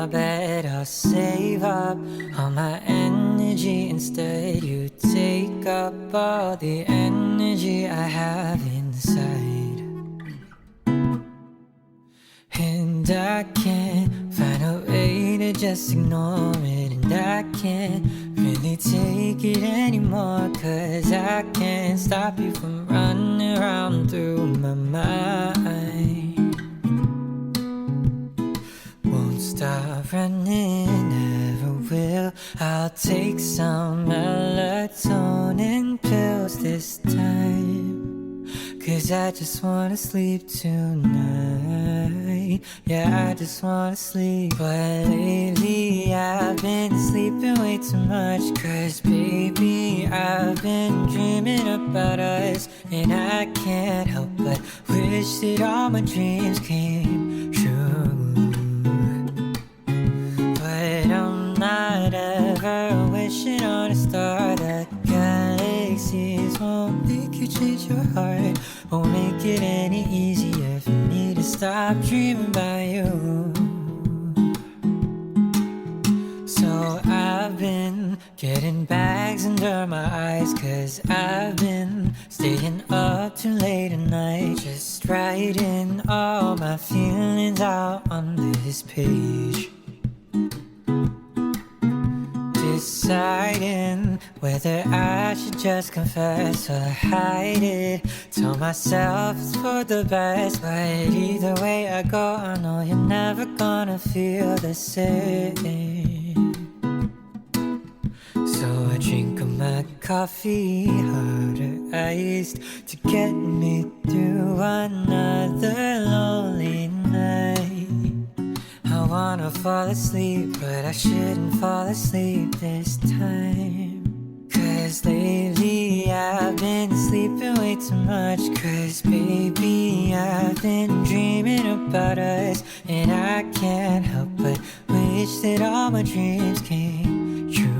I bet I'll save up all my energy. Instead you take up all the energy I have inside. And I can't find a way to just ignore it. And I can't really take it anymore, 'cause I can't stop you from running around through my mind. Won't stop running, never will. I'll take some melatonin pills this time, 'cause I just wanna sleep tonight. Yeah, I just wanna sleep. But lately I've been sleeping way too much, 'cause baby, I've been dreaming about us. And I can't help but wish that all my dreams came true. But I'm not ever wishing on a star. The galaxies won't make you change your heart, won't make it any easier for me to stop dreaming about you. So I've been getting bags under my eyes, 'cause I've been staying up too late at night, just writing all my feelings out on this page. Deciding whether I should just confess or hide it. Tell myself it's for the best, but either way I go, I know you're never gonna feel the same. So I drink up my coffee, harder iced, to get me through another lonely night. I wanna fall asleep, but I shouldn't fall asleep this time, 'cause lately I've been sleeping way too much. 'Cause baby, I've been dreaming about us. And I can't help but wish that all my dreams came true.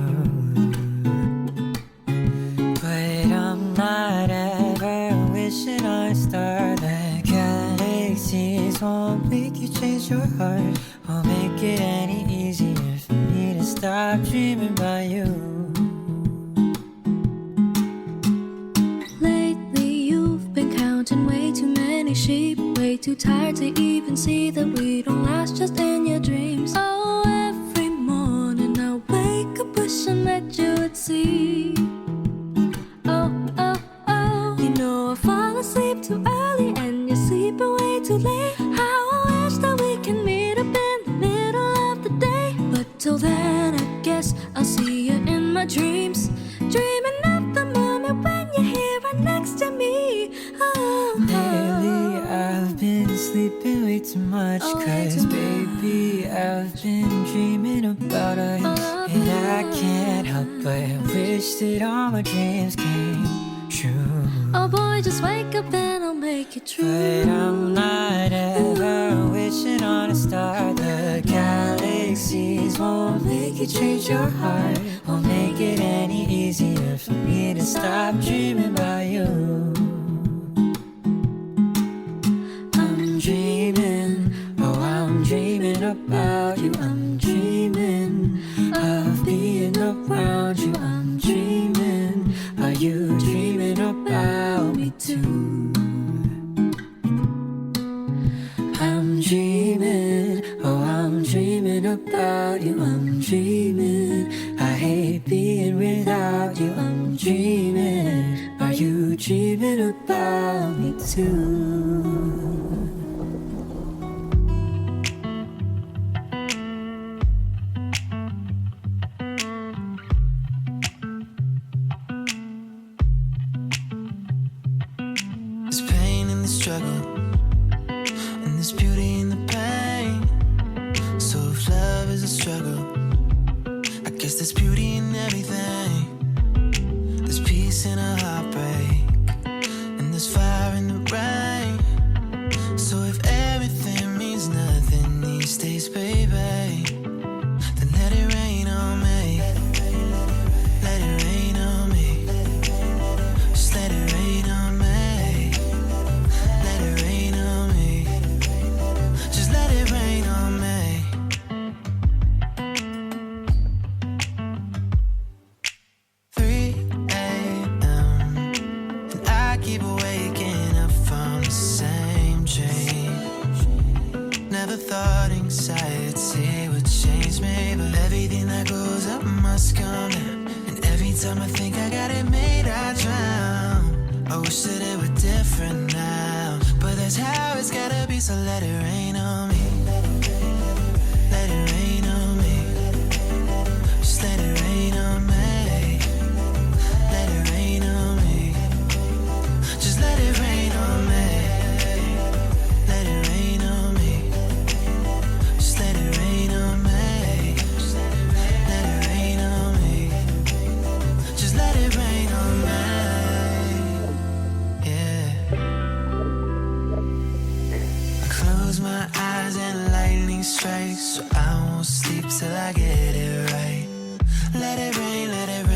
But I'm not ever wishing on a star. The galaxies won't make you change your heart, won't make it any easier for me to stop dreaming about you. Lately you've been counting way too many sheep, way too tired to even see that we don't last just in your dreams. Oh, every morning I wake up wishing that you would see. Oh, oh, oh, you know I fall asleep too early and you're sleeping way too late. How I wish that we can meet up in the middle of the day. But till then I guess I'll see you in my dreams, dreaming of the moment when you're here right next to me. Oh, lately I've been sleeping way too much, 'cause baby, I've been dreaming about us. And I can't help but wish that all my dreams came true. oh boy, just wake up and I'll make it true. But I'm not ever wishing on a star. The galaxies won't make you change your heart, won't make it any easier for me to stop dreaming about you. I'm dreaming, oh I'm dreaming about you. I'm dreaming of being around you. I'm dreaming, are you dreaming about me too? I'm dreaming, oh I'm dreaming about you. I'm dreaming, I hate being without you. I'm dreaming, are you dreaming about me too? There's pain in the struggle, and there's beauty in the pain. So if love is a struggle, I guess there's beauty in everything. There's peace in a heartbreak, and there's fire in the rain. So if everything means nothing these days, baby, then let it rain on me. Let it rain on me. Just let it rain on me. Let it rain on me. Just let it rain on me. thought anxiety would change me, but everything that goes up must come down. And every time I think I got it made, I drown. I wish that it were different now, but that's how it's gotta be. So let it rain on me. Let it rain on me. Just let it rain on me. Let it rain on me. Just let it rain on me. Let it rain on me. Just let it rain on me. Let it rain on me. Just let it rain on me. Yeah. I close my eyes and lightning strikes, so I won't sleep till I get it right. Let it rain, let it rain.